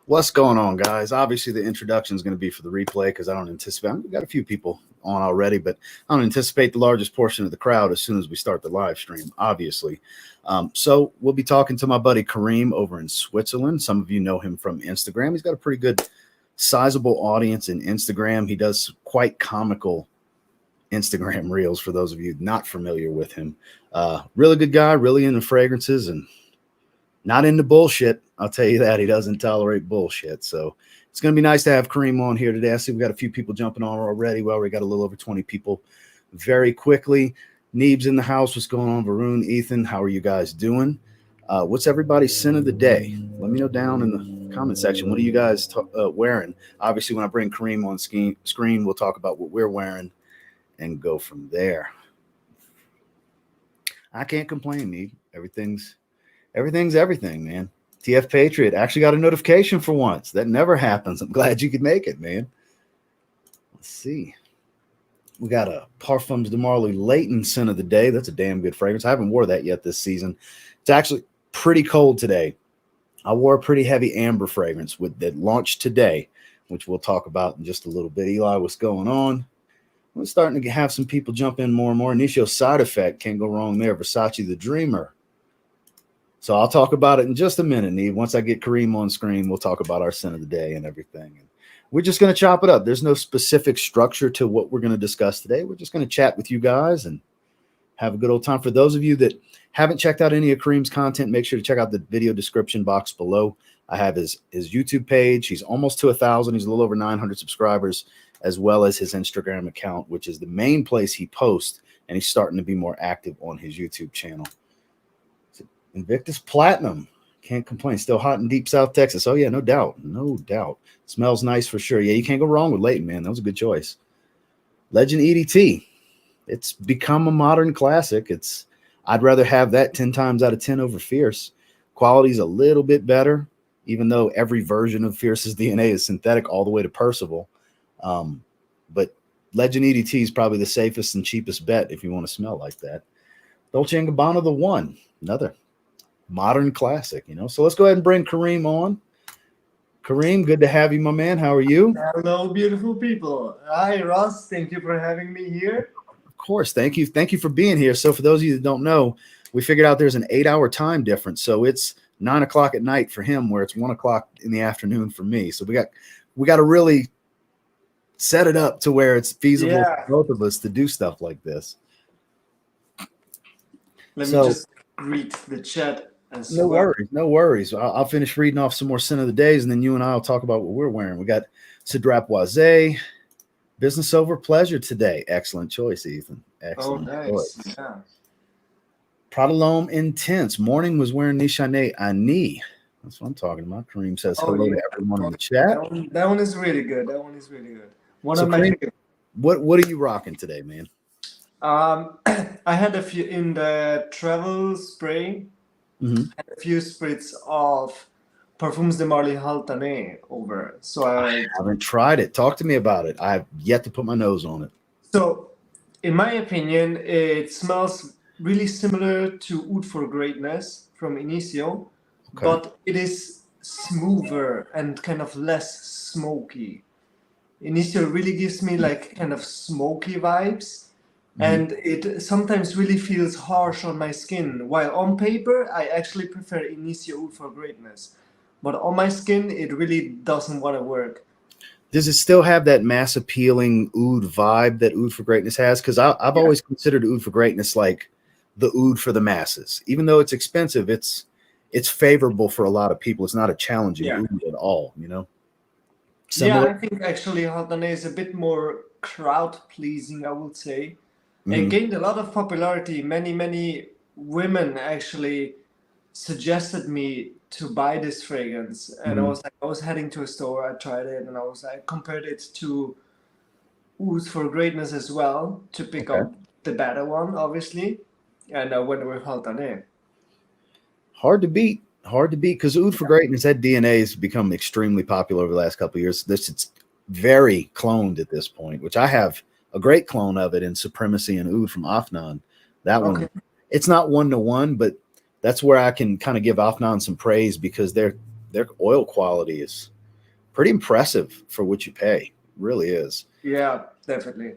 What's going on, guys? Obviously, the introduction is going to be for the replay because I don't anticipate. We've got a few people on already, but I don't anticipate the largest portion of the crowd as soon as we start the live stream, obviously. So we'll be talking to my buddy Kareem over in Switzerland. Some of you know him from Instagram. He's got a pretty good, sizable audience in Instagram. He does quite comical Instagram reels for those of you not familiar with him. Really good guy, really into fragrances and not into bullshit. I'll tell you that. He doesn't tolerate bullshit. So it's going to be nice to have Kareem on here today. I see we got a few people jumping on already. Well, we got a little over 20 people very quickly. Neeb's in the house. What's going on? Varun, Ethan, how are you guys doing? What's everybody's sin of the day? Let me know down in the comment section. What are you guys wearing? Obviously, when I bring Kareem on screen, we'll talk about what we're wearing and go from there. I can't complain, Neeb. Everything's everything, man. TF Patriot actually got a notification for once. That never happens. I'm glad you could make it, man. Let's see. We got a Parfums de Marly Layton scent of the day. That's a damn good fragrance. I haven't wore that yet this season. It's actually pretty cold today. I wore a pretty heavy amber fragrance that launched today, which we'll talk about in just a little bit. Eli, what's going on? We're starting to have some people jump in more and more. Initio Side Effect, can't go wrong there. Versace the Dreamer. So I'll talk about it in just a minute, Neve. Once I get Kareem on screen, we'll talk about our scent of the day and everything. And we're just going to chop it up. There's no specific structure to what we're going to discuss today. We're just going to chat with you guys and have a good old time. For those of you that haven't checked out any of Kareem's content, make sure to check out the video description box below. I have his YouTube page. He's almost to 1,000. He's a little over 900 subscribers, as well as his Instagram account, which is the main place he posts. And he's starting to be more active on his YouTube channel. Invictus Platinum. Can't complain. Still hot in deep South Texas. Oh, yeah, no doubt. No doubt. Smells nice for sure. Yeah, you can't go wrong with Layton, man. That was a good choice. Legend EDT. It's become a modern classic. I'd rather have that 10 times out of 10 over Fierce. Quality's a little bit better, even though every version of Fierce's DNA is synthetic all the way to Percival. But Legend EDT is probably the safest and cheapest bet if you want to smell like that. Dolce & Gabbana The One. Another modern classic, So let's go ahead and bring Kareem on. Kareem, good to have you, my man. How are you? Hello, beautiful people. Hi, Ross. Thank you for having me here. Of course. Thank you. Thank you for being here. So for those of you that don't know, we figured out there's an 8-hour time difference. So it's 9 o'clock at night for him, where it's 1 o'clock in the afternoon for me. So we got to really set it up to where it's feasible for both of us to do stuff like this. Let me just read the chat. No worries. I'll finish reading off some more scent of the days, and then you and I will talk about what we're wearing. We got Cidrapoise, Business Over Pleasure today. Excellent choice, Ethan. Excellent choice. Yeah. Pradalome Intense. Morning was wearing Nishane Ani. That's what I'm talking about. Kareem says hello to everyone in the chat. That one is really good. One of my favorites. What are you rocking today, man? I had a few in the travel spray. Mm-hmm. And a few spritz of Parfums de Marly Haltané over. So I haven't tried it. Talk to me about it. I've yet to put my nose on it. So, in my opinion, it smells really similar to Oud for Greatness from Initio, but it is smoother and kind of less smoky. Initio really gives me like kind of smoky vibes. And it sometimes really feels harsh on my skin. While on paper, I actually prefer Initio Oud for Greatness. But on my skin, it really doesn't want to work. Does it still have that mass appealing oud vibe that Oud for Greatness has? Because I've always considered Oud for Greatness like the oud for the masses. Even though it's expensive, it's favorable for a lot of people. It's not a challenging oud at all, Similar? Yeah, I think actually Haltané is a bit more crowd-pleasing, I would say. It gained a lot of popularity. Many women actually suggested me to buy this fragrance, and I was heading to a store. I tried it, and I compared it to Oud for Greatness as well to pick up the better one, obviously. And I went with Haltané. Hard to beat because Oud for Greatness, that DNA has become extremely popular over the last couple of years. It's very cloned at this point, which I have a great clone of it in Supremacy and Oud from Afnan. That one, it's not 1-to-1, but that's where I can kind of give Afnan some praise because their oil quality is pretty impressive for what you pay. Really is. Yeah, definitely.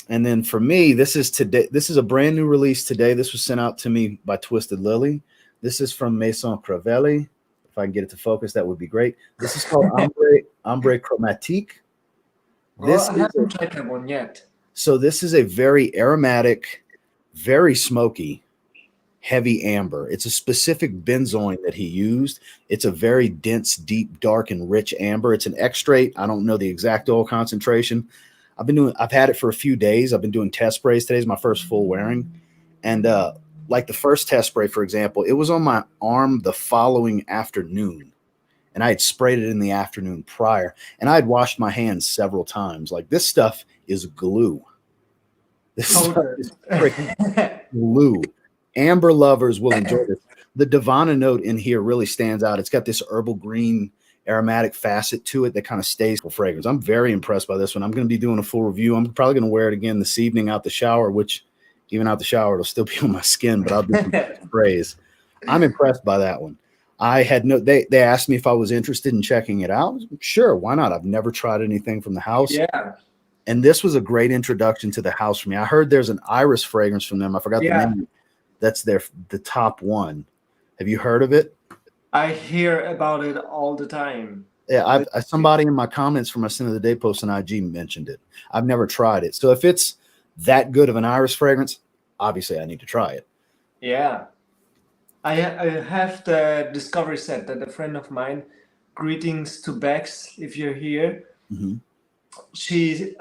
And then for me, this is today. This is a brand new release today. This was sent out to me by Twisted Lily. This is from Maison Crevelli. If I can get it to focus, that would be great. This is called Ombre Chromatique. Well, This I is haven't tried that one yet. so this is a very aromatic, very smoky, heavy amber. It's a specific benzoin that he used. It's a very dense, deep, dark, and rich amber. It's an extrait. I don't know the exact oil concentration. I've had it for a few days. I've been doing test sprays. Today's my first full wearing. And like the first test spray, for example, it was on my arm the following afternoon. And I had sprayed it in the afternoon prior. And I had washed my hands several times. Like this stuff is glue. This stuff is freaking glue. Amber lovers will enjoy this. The Divana note in here really stands out. It's got this herbal green aromatic facet to it that kind of stays for fragrance. I'm very impressed by this one. I'm going to be doing a full review. I'm probably going to wear it again this evening out the shower, which even out the shower, it'll still be on my skin, but I'll do some sprays. I'm impressed by that one. I had they asked me if I was interested in checking it out. Sure, why not? I've never tried anything from the house. Yeah. And this was a great introduction to the house for me. I heard there's an iris fragrance from them. I forgot the name. That's the top one. Have you heard of it? I hear about it all the time. Yeah, somebody in my comments for my Sin of the Day post on IG mentioned it. I've never tried it. So if it's that good of an iris fragrance, obviously I need to try it. Yeah. I have the discovery set that a friend of mine, greetings to Bex, if you're here. Mm-hmm. She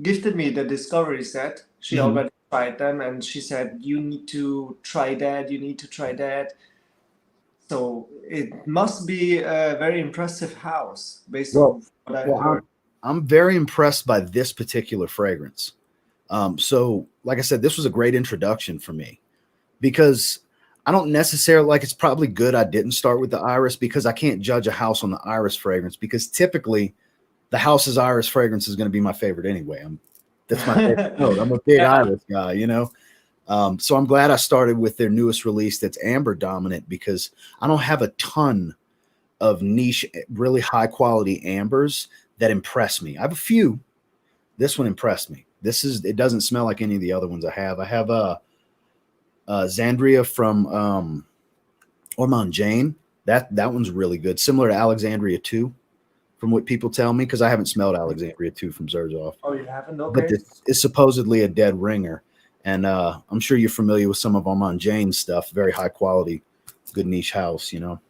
gifted me the discovery set. She already tried them, and she said, you need to try that, you need to try that. So it must be a very impressive house based on what I heard. I'm very impressed by this particular fragrance. So like I said, this was a great introduction for me because I don't necessarily it's probably good I didn't start with the iris because I can't judge a house on the iris fragrance because typically the house's iris fragrance is going to be my favorite anyway. That's my favorite note. I'm a big iris guy, you know? So I'm glad I started with their newest release that's amber dominant because I don't have a ton of niche, really high quality ambers that impress me. I have a few. This one impressed me. It doesn't smell like any of the other ones I have. I have Xandria from Ormond Jane. That one's really good. Similar to Alexandria 2, from what people tell me, because I haven't smelled Alexandria 2 from Zaharoff. Oh, you haven't? Okay. But this is supposedly a dead ringer. And I'm sure you're familiar with some of Ormond Jane's stuff. Very high quality, good niche house, you know.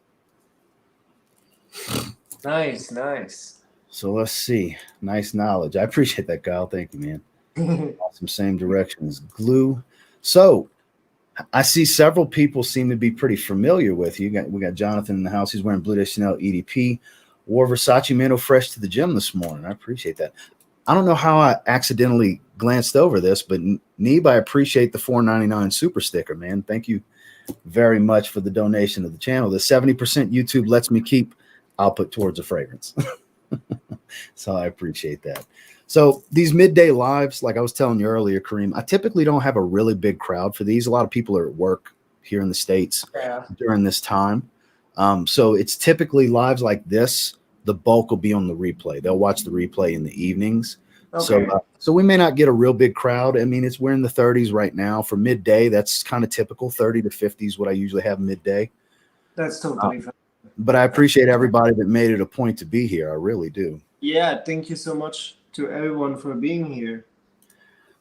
Nice, nice. So let's see. Nice knowledge. I appreciate that, Kyle. Thank you, man. Awesome. Same direction as glue. So I see several people seem to be pretty familiar with you. We got Jonathan in the house. He's wearing Blue de Chanel EDP. Wore Versace Mano Fresh to the gym this morning. I appreciate that. I don't know how I accidentally glanced over this, but Neeb, I appreciate the $4.99 super sticker, man. Thank you very much for the donation to the channel. The 70% YouTube lets me keep, I'll put towards a fragrance. So I appreciate that. So these midday lives, like I was telling you earlier, Kareem, I typically don't have a really big crowd for these. A lot of people are at work here in the States during this time. So it's typically lives like this. The bulk will be on the replay. They'll watch the replay in the evenings. Okay. So we may not get a real big crowd. I mean, we're in the 30s right now. For midday, that's kind of typical. 30 to 50 is what I usually have midday. That's totally fine. But I appreciate everybody that made it a point to be here. I really do. Yeah, thank you so much to everyone for being here.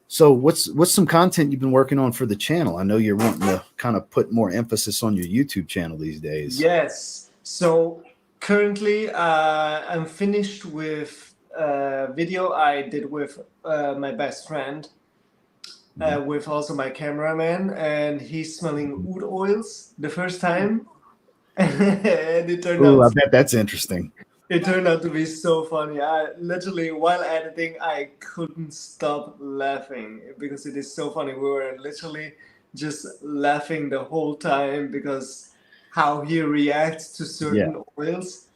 So what's some content you've been working on for the channel? I know you're wanting to kind of put more emphasis on your YouTube channel these days. Yes. So currently, I'm finished with a video I did with my best friend, with also my cameraman, and he's smelling oud oils the first time. And it turned out. I bet that's interesting. It turned out to be so funny. I literally, while editing, I couldn't stop laughing because it is so funny. We were literally just laughing the whole time because how he reacts to certain oils.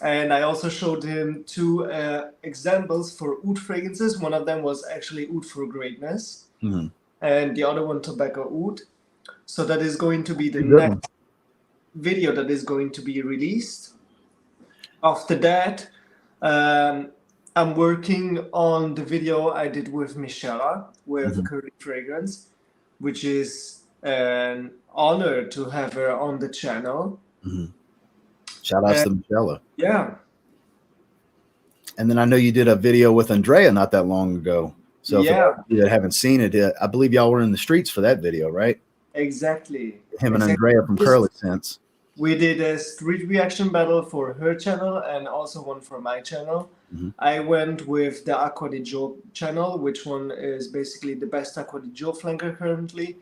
And I also showed him 2 examples for oud fragrances. One of them was actually oud for greatness, and the other one tobacco oud. So that is going to be the next video that is going to be released. After that, I'm working on the video I did with Michelle with Karim Fragrance, which is an honor to have her on the channel. Shout outs to Michelle. Yeah. And then I know you did a video with Andrea not that long ago. So for those of you that haven't seen it, I believe y'all were in the streets for that video, right? Exactly. Him and Andrea from Curly Sense. We did a street reaction battle for her channel and also one for my channel. I went with the Acqua di Gio channel, which one is basically the best Acqua di Gio flanker currently.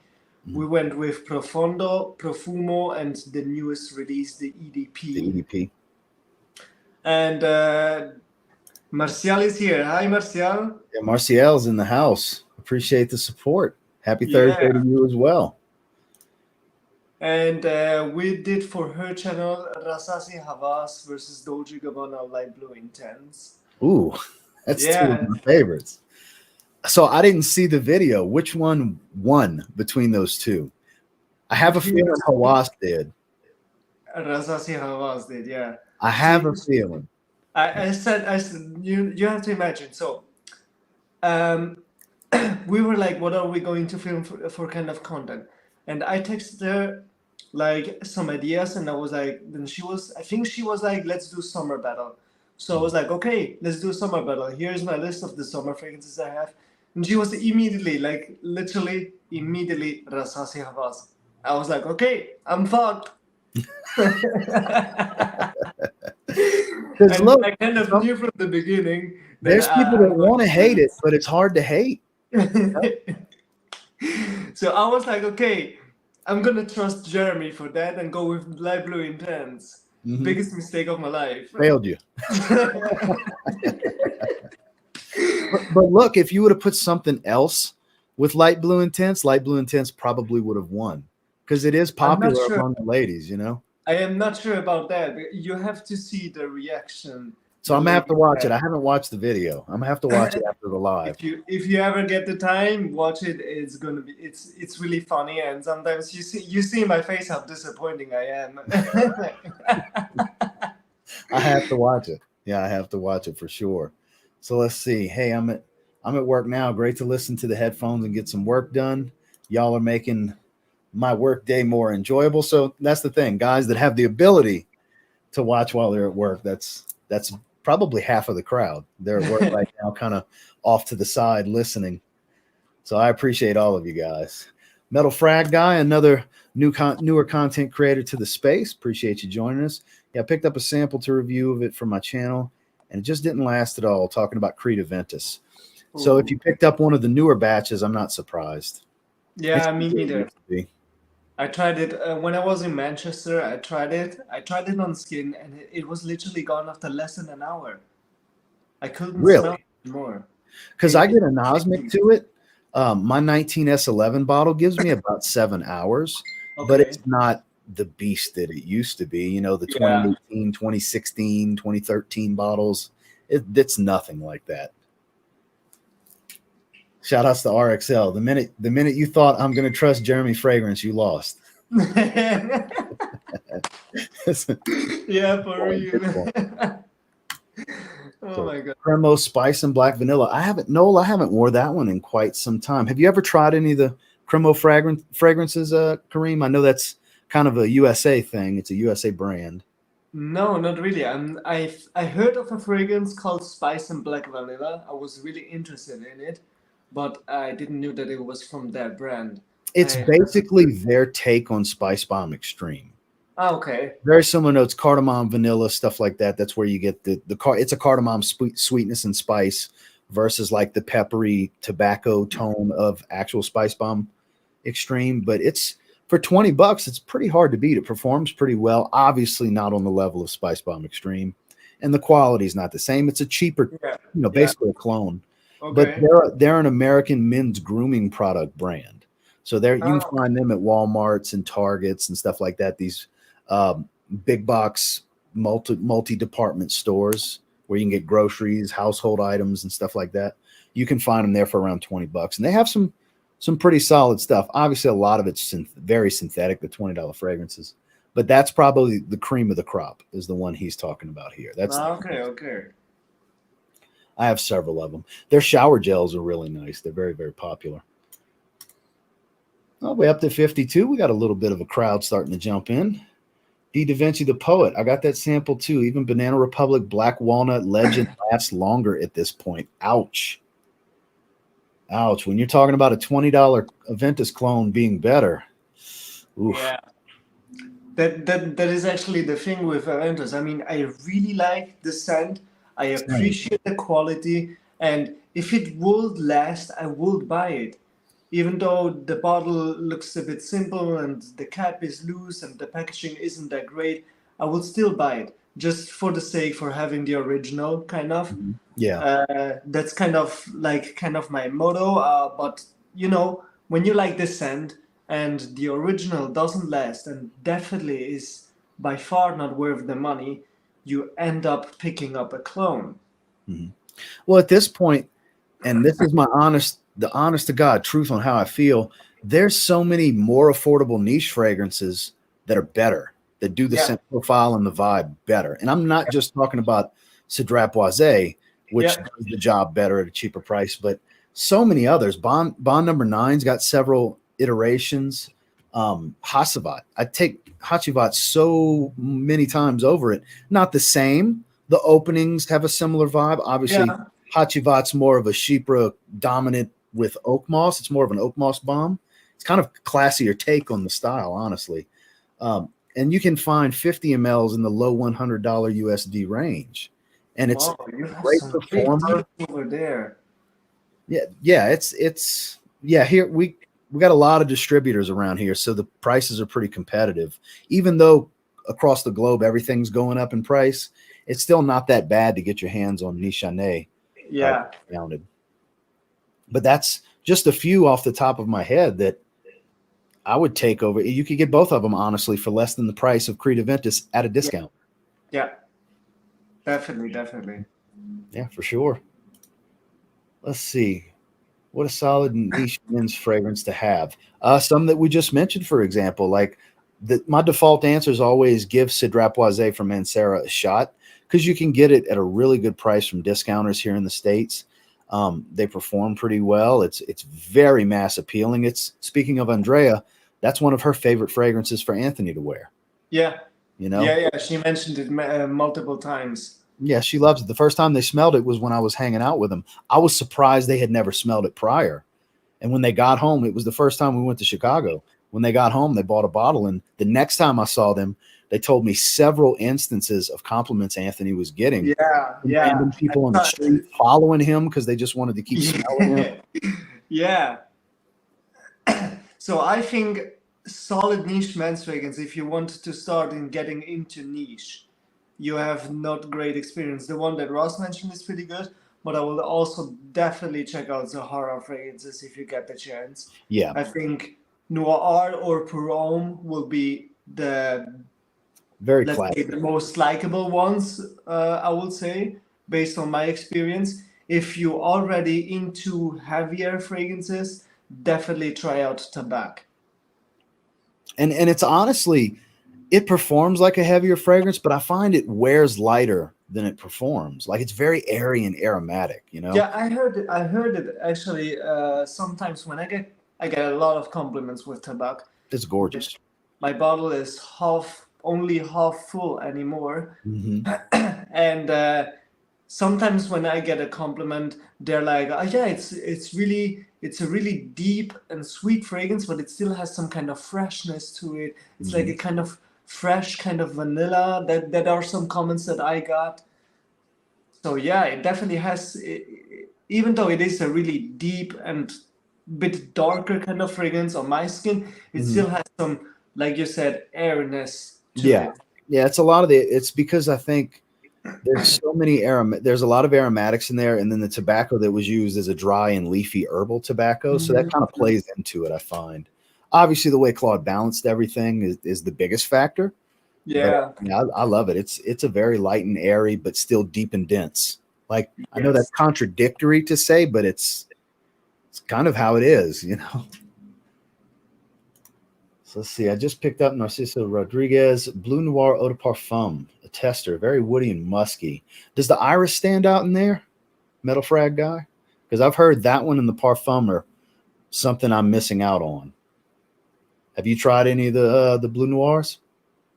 We went with Profondo, Profumo, and the newest release, the EDP. The EDP. And Marcial is here. Hi, Marcial. Yeah, Marcial's in the house. Appreciate the support. Happy Thursday to you as well. And we did for her channel Rasasi Havas versus Dolce Gabbana Light Blue Intense. Ooh, that's two of my favorites. So I didn't see the video. Which one won between those two? I have a feeling Hawass did. Rasasi Havas did, yeah. I have a feeling. I said, you have to imagine. So, we were like, what are we going to film for kind of content? And I texted her like some ideas, and I was like, then I think she was like, let's do summer battle. So I was like, okay, let's do summer battle. Here's my list of the summer fragrances I have. And she was immediately, like literally immediately, Rasasi Havas. I was like, okay, I'm fucked. And look, I kind of knew from the beginning. There's people that want to hate it, but it's hard to hate. So I was like, okay, I'm gonna trust Jeremy for that and go with Light Blue Intense. Biggest mistake of my life. Failed you. but look, if you would have put something else with Light Blue Intense probably would have won because it is popular among the ladies, you know. I am not sure about that. You have to see the reaction. So I'm gonna have to watch it. I haven't watched the video. I'm gonna have to watch it after the live. If you ever get the time, watch it. It's gonna be it's really funny, and sometimes you see my face how disappointing I am. I have to watch it. Yeah, I have to watch it for sure. So let's see. Hey, I'm at work now. Great to listen to the headphones and get some work done. Y'all are making my work day more enjoyable. So that's the thing, guys that have the ability to watch while they're at work. That's probably half of the crowd. They're at work right now, kind of off to the side listening. So I appreciate all of you guys. Metal Frag Guy, another newer content creator to the space. Appreciate you joining us. Yeah, I picked up a sample to review of it for my channel, and it just didn't last at all, talking about Creta Ventus. So if you picked up one of the newer batches, I'm not surprised. Yeah, me neither. I tried it when I was in Manchester. I tried it on skin, and it was literally gone after less than an hour. I couldn't smell it more. Because I get a nosmic to it. My 19S11 bottle gives me about 7 hours, but it's not the beast that it used to be. You know, the 2018, 2016, 2013 bottles. It's nothing like that. Shout outs to RXL. The minute you thought I'm going to trust Jeremy Fragrance, you lost. Yeah, for real. Oh my God. Cremo Spice and Black Vanilla. I haven't wore that one in quite some time. Have you ever tried any of the Cremo fragrances, Kareem? I know that's kind of a USA thing. It's a USA brand. No, not really. I heard of a fragrance called Spice and Black Vanilla. I was really interested in it, but I didn't know that it was from that brand. It's basically their take on Spice Bomb Extreme. Oh, okay. Very similar notes, cardamom, vanilla, stuff like that. That's where you get it's a cardamom sweetness and spice versus like the peppery tobacco tone of actual Spice Bomb Extreme. But it's for $20, it's pretty hard to beat. It performs pretty well. Obviously not on the level of Spice Bomb Extreme, and the quality is not the same. It's a cheaper, basically a clone. Okay. But they're an American men's grooming product brand. So you can find them at Walmarts and Targets and stuff like that. These big box multi-department stores where you can get groceries, household items, and stuff like that. You can find them there for around $20, and they have some pretty solid stuff. Obviously, a lot of it's very synthetic, the $20 fragrances, but that's probably the cream of the crop is the one he's talking about here. That's okay. I have several of them. Their shower gels are really nice. They're very, very popular. All the way up to 52. We got a little bit of a crowd starting to jump in. D. Da Vinci the Poet. I got that sample too. Even Banana Republic Black Walnut Legend lasts longer at this point. Ouch. Ouch. When you're talking about a $20 Aventus clone being better. Oof. Yeah. That is actually the thing with Aventus. I mean, I really like the scent. I appreciate the quality, and if it would last, I would buy it. Even though the bottle looks a bit simple and the cap is loose and the packaging isn't that great, I would still buy it just for the sake for having the original kind of. Yeah. That's kind of my motto. But you know, when you like the scent and the original doesn't last and definitely is by far not worth the money, you end up picking up a clone. Well, at this point, and this is my honest to God truth on how I feel, there's so many more affordable niche fragrances that are better, that do the scent profile and the vibe better. And I'm not just talking about Cedrat Boisé, which does the job better at a cheaper price, but so many others. Bond number 9's got several iterations. Hacivat. I take Hacivat so many times over it. Not the same. The openings have a similar vibe. Obviously, Hacivat's more of a Chypre dominant with oak moss. It's more of an oak moss bomb. It's kind of classier take on the style, honestly. And you can find 50 mLs in the low $100 USD range. And it's a great performer over there. Yeah, it's here we got a lot of distributors around here, so the prices are pretty competitive. Even though across the globe everything's going up in price, it's still not that bad to get your hands on Nichane. Yeah. But that's just a few off the top of my head that I would take over. You could get both of them, honestly, for less than the price of Creed Aventus at a discount. Yeah. Definitely. Yeah, for sure. Let's see. What a solid niche men's fragrance to have. Some that we just mentioned, for example, like my default answer is always give Cedrat Boisé from Mancera a shot, because you can get it at a really good price from discounters here in the States. They perform pretty well. It's very mass appealing. Speaking of Andrea, that's one of her favorite fragrances for Anthony to wear. Yeah. You know? Yeah. She mentioned it multiple times. Yeah, she loves it. The first time they smelled it was when I was hanging out with them. I was surprised they had never smelled it prior. And when they got home, it was the first time we went to Chicago. When they got home, they bought a bottle. And the next time I saw them, they told me several instances of compliments Anthony was getting. Yeah. Random people on the street following him because they just wanted to keep smelling him. Yeah. So I think solid niche men's fragrance, if you want to start in getting into niche, you have not great experience. The one that Ross mentioned is pretty good, but I will also definitely check out Zaharoff fragrances if you get the chance. Yeah. I think Noir or Pour will be the the most likable ones, I would say, based on my experience. If you're already into heavier fragrances, definitely try out Tabac. And it's honestly, it performs like a heavier fragrance, but I find it wears lighter than it performs. Like it's very airy and aromatic, you know? Yeah, I heard it actually. Sometimes when I get a lot of compliments with Tabac. It's gorgeous. My bottle is only half full anymore. And sometimes when I get a compliment, they're like, "Oh yeah, it's a really deep and sweet fragrance, but it still has some kind of freshness to it. It's like a kind of fresh kind of vanilla." That are some comments that I got. So yeah, it definitely has. Even though it is a really deep and bit darker kind of fragrance on my skin, it still has some, like you said, airiness to it. Yeah, it's a lot of it's because I think there's so many there's a lot of aromatics in there, and then the tobacco that was used is a dry and leafy herbal tobacco, so that kind of plays into it, I find. Obviously, the way Claude balanced everything is the biggest factor. Yeah. But, I love it. It's a very light and airy, but still deep and dense. Like I know that's contradictory to say, but it's kind of how it is, you know. So let's see. I just picked up Narciso Rodriguez Blue Noir Eau de Parfum, a tester, very woody and musky. Does the iris stand out in there? metal frag guy? Because I've heard that one and the Parfum are something I'm missing out on. Have you tried any of the Blue Noirs,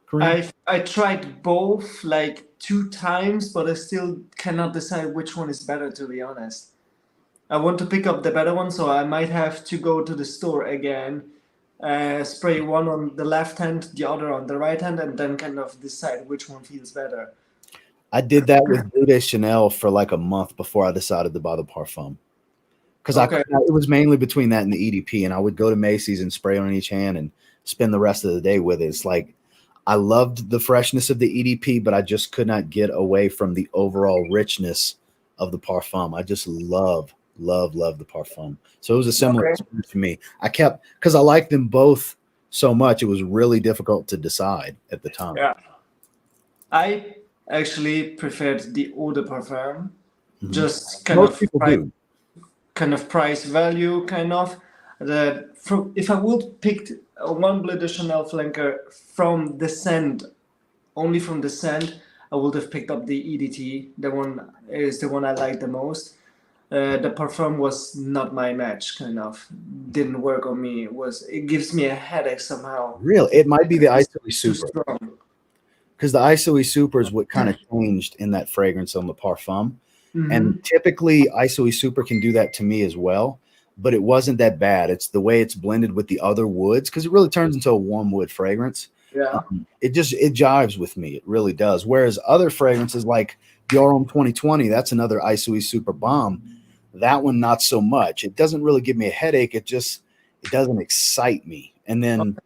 Kareem? I tried both like 2 times, but I still cannot decide which one is better, to be honest. I want to pick up the better one, so I might have to go to the store again, spray one on the left hand, the other on the right hand, and then kind of decide which one feels better. I did that with Bleu de Chanel for like a month before I decided to buy the Parfum. Because it was mainly between that and the EDP, and I would go to Macy's and spray on each hand and spend the rest of the day with it. It's like I loved the freshness of the EDP, but I just could not get away from the overall richness of the Parfum. I just love the Parfum. So it was a similar experience for me. Because I liked them both so much, it was really difficult to decide at the time. Yeah. I actually preferred the Eau de Parfum, just kind Most of people do. Kind of price value, kind of. If I would pick one Bleu de Chanel flanker from the scent, only from the scent, I would have picked up the EDT. The one is the one I like the most. The Parfum was not my match, kind of didn't work on me. It gives me a headache somehow. Really, it might be the Isoe Too Super, strong. because the Isoe Super is what kind of changed in that fragrance on the Parfum. And typically Isoe Super can do that to me as well, but it wasn't that bad. It's the way it's blended with the other woods, because it really turns into a warm wood fragrance. Yeah. It jives with me. It really does. Whereas other fragrances like the Arome 2020, that's another Isoe Super bomb. That one, not so much. It doesn't really give me a headache. It doesn't excite me. And then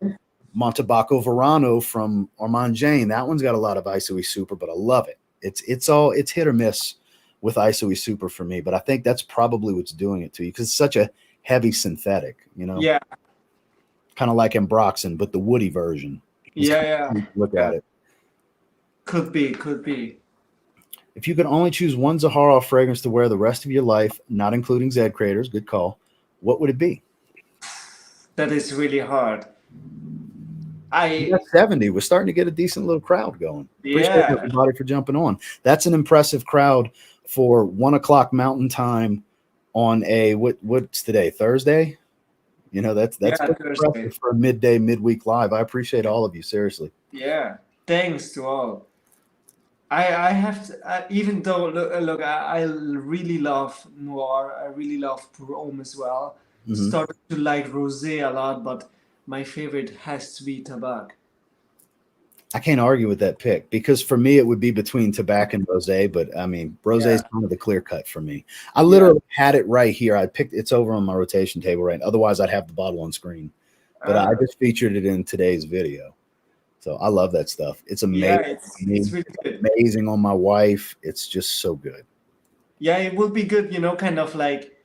Montebaco Verano from Armand Jane, that one's got a lot of Isoe Super, but I love it. It's hit or miss with Isoe Super for me, but I think that's probably what's doing it to you, because it's such a heavy synthetic, Yeah. kind of like Ambroxan, but the woody version. Yeah. Look at it. Could be. If you could only choose one Zaharoff fragrance to wear the rest of your life, not including Zed Craters, good call, what would it be? That is really hard. We got 70. We're starting to get a decent little crowd going. Appreciate everybody for jumping on. That's an impressive crowd for 1 o'clock Mountain Time on what's today? Thursday? That's impressive for a midweek live. I appreciate all of you, seriously. Yeah, thanks to all. I have to, even though look, I really love Noir. I really love Pour Homme as well. Started to like Rosé a lot, but my favorite has to be Tabac. I can't argue with that pick, because for me it would be between Tabac and Rosé, but I mean Rosé is kind of the clear cut for me. I literally had it right here. It's over on my rotation table, right? Otherwise I'd have the bottle on screen, but I just featured it in today's video. So I love that stuff. It's amazing. Yeah, it's really good. Amazing on my wife. It's just so good. Yeah, it will be good, kind of like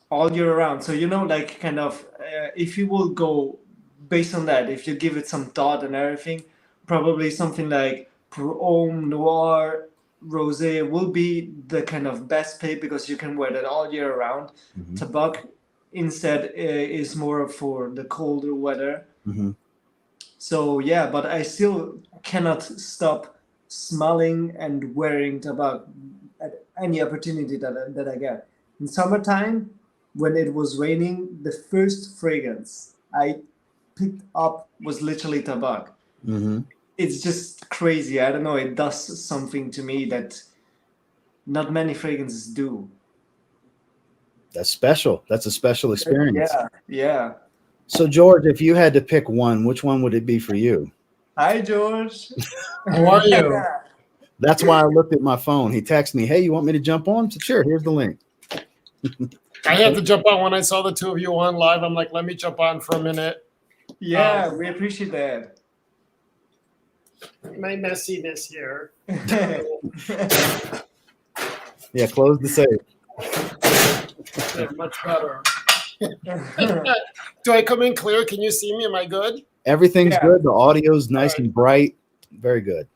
all year round. So, like kind of if you will go based on that, if you give it some thought and everything, probably something like Pour Homme, Noir, Rosé will be the kind of best pick, because you can wear that all year round. Tabac instead is more for the colder weather. So yeah, but I still cannot stop smelling and wearing Tabac at any opportunity that I get. In summertime, when it was raining, the first fragrance I picked up was literally Tabac. It's just crazy. I don't know. It does something to me that not many fragrances do. That's special. That's a special experience. Yeah. So, George, if you had to pick one, which one would it be for you? Hi, George. How are you? That's why I looked at my phone. He texted me, "Hey, you want me to jump on?" I said, "Sure, here's the link." I had to jump on when I saw the two of you on live. I'm like, let me jump on for a minute. Yeah, we appreciate that. My messiness here. Yeah, close the safe. Yeah, much better. Do I come in clear? Can you see me? Am I good? Everything's good. The audio's nice and bright. Very good.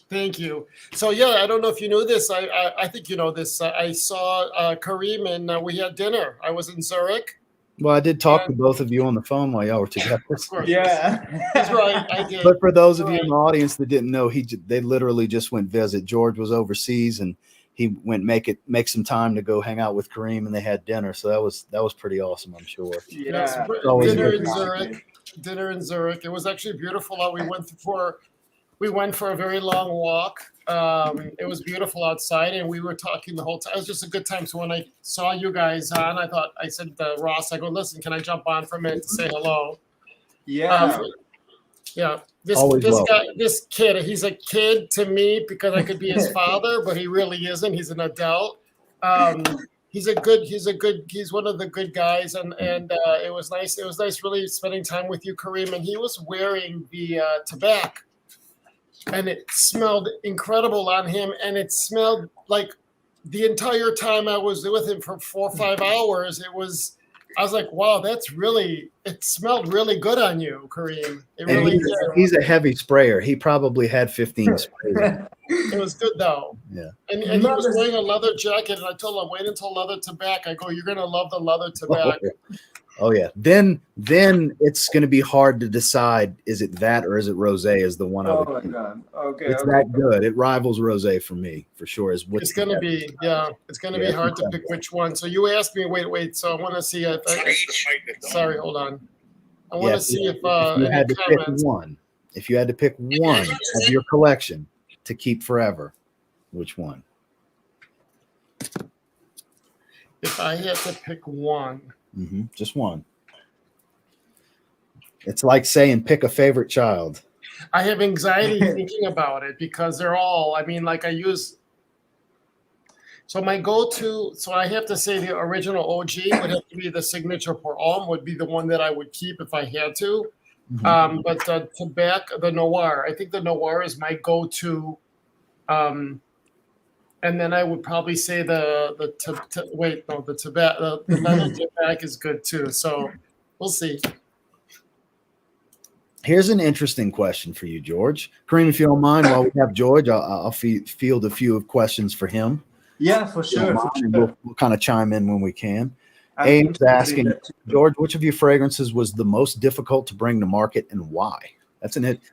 Thank you. So yeah, I don't know if you knew this. I think you know this. I saw Kareem and we had dinner. I was in Zurich. Well, I did talk to both of you on the phone while y'all were together. Yeah, that's right. I did. But for those of you in the audience that didn't know, they literally just went visit. George was overseas, and he went make some time to go hang out with Kareem, and they had dinner. So that was pretty awesome, I'm sure. Yes, Yeah. always dinner good in time. Zurich. Dinner in Zurich. It was actually beautiful. We went for a very long walk. It was beautiful outside, and we were talking the whole time. It was just a good time. So when I saw you guys on, I said to Ross, I go, listen, can I jump on for a minute to say hello? Yeah. Yeah. Always welcome. This kid, he's a kid to me because I could be his father, but he really isn't. He's an adult. He's one of the good guys, and it was nice. It was nice really spending time with you, Kareem. And he was wearing the tobacco, and it smelled incredible on him, and it smelled like the entire time I was with him for 4 or 5 hours. I was like, wow, it smelled really good on you, Kareem. It And really he's a heavy sprayer. He probably had 15 sprays. It was good though. Yeah. And he was wearing a leather jacket, and I told him, wait until leather tobacco. I go, you're gonna love the leather tobacco. Oh yeah. Then it's going to be hard to decide, is it that or is it rosé is the one. Oh my God. Okay. It's that good. It rivals rosé for me, for sure. It's going to be hard to pick which one. So you asked me, wait. So I want to see if sorry, hold on. I want to see if you had to pick one. If you had to pick one of your collection to keep forever, which one? If I had to pick one. Just one. It's like saying pick a favorite child. I have anxiety thinking about it because they're all, so my go-to, so I have to say the original OG would have to be the signature pour homme, would be the one that I would keep if I had to. But the tobacco, the noir, I think the noir is my go-to. And then I would probably say the tobacco, the leather tobacco is good too. So we'll see. Here's an interesting question for you, George. Kareem, if you don't mind, while we have George, I'll field a few questions for him. Yeah, for sure. We'll kind of chime in when we can. Abe's asking, George, which of your fragrances was the most difficult to bring to market and why?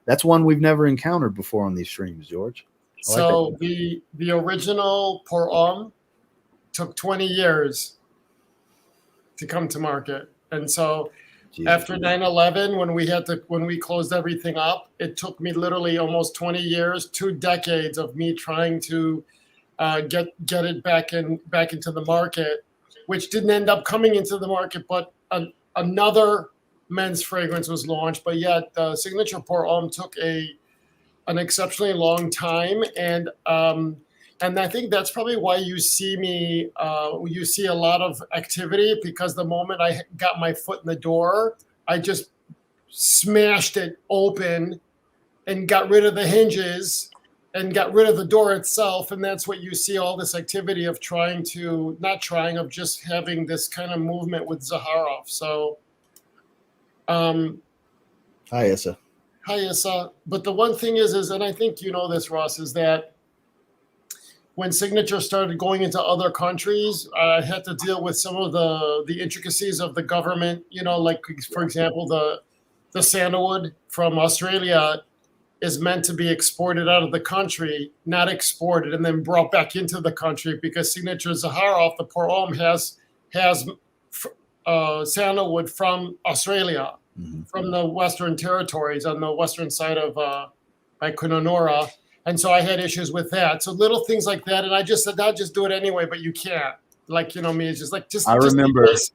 That's one we've never encountered before on these streams, George. So the original pour homme took 20 years to come to market. And so after 9/11, when we closed everything up, it took me literally almost 20 years, 2 decades of me trying to get it back into the market, which didn't end up coming into the market, but another men's fragrance was launched. But yet the signature pour homme took an exceptionally long time, and I think that's probably why you see a lot of activity, because the moment I got my foot in the door, I just smashed it open and got rid of the hinges and got rid of the door itself, and that's what you see all this activity of just having this kind of movement with Zaharoff. So, Hi, Issa. But the one thing is, and I think you know this, Ross, is that when Signature started going into other countries, I had to deal with some of the intricacies of the government. Like, for example, the sandalwood from Australia is meant to be exported out of the country, not exported and then brought back into the country, because Signature Zaharoff, the pour homme, has sandalwood from Australia. From the Western Territories on the western side of by Kununurra. And so I had issues with that. So little things like that. And I just said, I'll just do it anyway, but you can't. Like, me, it's just like, erase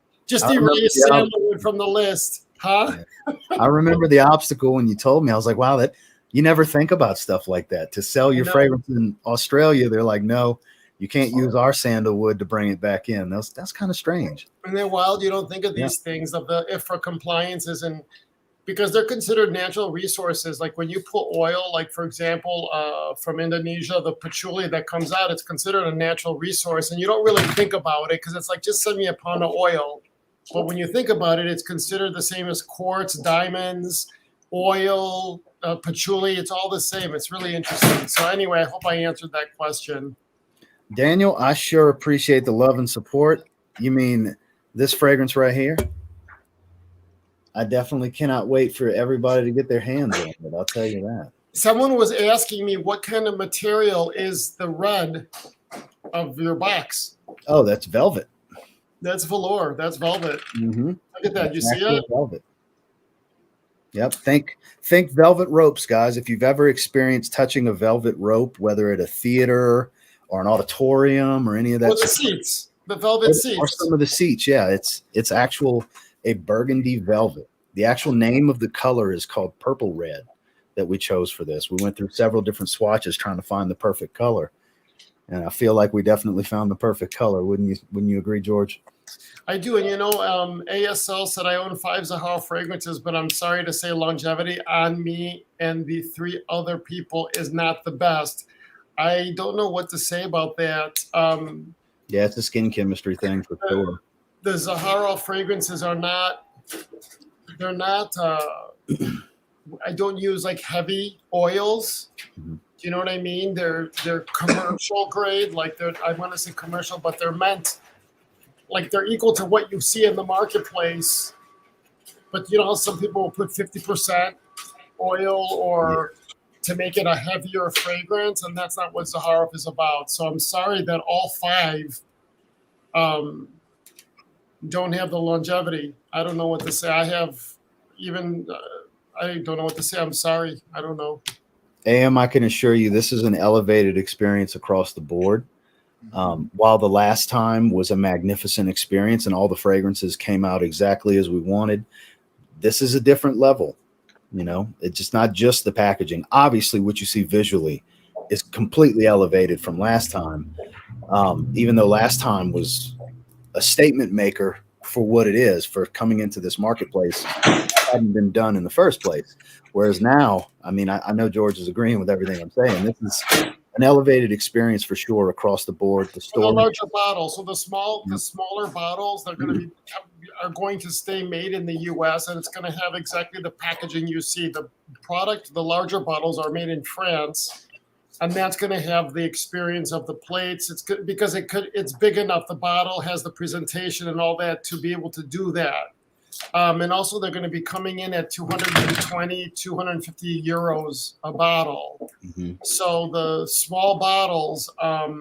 sandalwood from the list. Huh? I remember the obstacle when you told me. I was like, wow, that you never think about stuff like that. To sell your fragrance in Australia, they're like, no, you can't use our sandalwood to bring it back in. That's kind of strange. And they're wild. You don't think of these things of the IFRA compliances, and because they're considered natural resources. Like when you pull oil, like for example, from Indonesia, the patchouli that comes out, it's considered a natural resource, and you don't really think about it because it's like, just send me a pound of oil. But when you think about it, it's considered the same as quartz, diamonds, oil, patchouli. It's all the same. It's really interesting. So anyway, I hope I answered that question. Daniel, I sure appreciate the love and support. You mean this fragrance right here? I definitely cannot wait for everybody to get their hands on it. I'll tell you that. Someone was asking me what kind of material is the red of your box. Oh, that's velvet. That's velour. That's velvet. Mm-hmm. Look at that. That's You see it? Velvet. Yep. Think velvet ropes, guys. If you've ever experienced touching a velvet rope, whether at a theater or an auditorium or any of that, Or the seats, the velvet seats, or some of the seats. Yeah, it's actual a burgundy velvet. The actual name of the color is called purple red that we chose for this. We went through several different swatches trying to find the perfect color, and I feel like we definitely found the perfect color. Wouldn't you agree, George? I do. And ASL said I own 5 Zaharoff fragrances, but I'm sorry to say longevity on me and the 3 other people is not the best. I don't know what to say about that. Yeah, it's a skin chemistry thing for sure. The Zaharoff fragrances are not, they're not, I don't use like heavy oils. Mm-hmm. Do you know what I mean? They're commercial grade, like I want to say commercial, but they're meant like they're equal to what you see in the marketplace. But you know, some people will put 50% oil or to make it a heavier fragrance, and that's not what Zaharoff is about. So I'm sorry that all 5 don't have the longevity. I don't know what to say. I don't know what to say. I'm sorry. I don't know. AM, I can assure you this is an elevated experience across the board. While the last time was a magnificent experience and all the fragrances came out exactly as we wanted, this is a different level. You know, it's just not just the packaging. Obviously, what you see visually is completely elevated from last time, even though last time was a statement maker for what it is, for coming into this marketplace. It hadn't been done in the first place. Whereas now, I mean, I know George is agreeing with everything I'm saying. This is an elevated experience for sure across the board. The store, the larger bottles, so the smaller bottles, they're going to are going to stay made in the U.S. and it's going to have exactly the packaging you see. The product, the larger bottles, are made in France, and that's going to have the experience of the plates. It's good because it's big enough. The bottle has the presentation and all that to be able to do that. And also they're going to be coming in at 220, 250 euros a bottle. Mm-hmm. So the small bottles are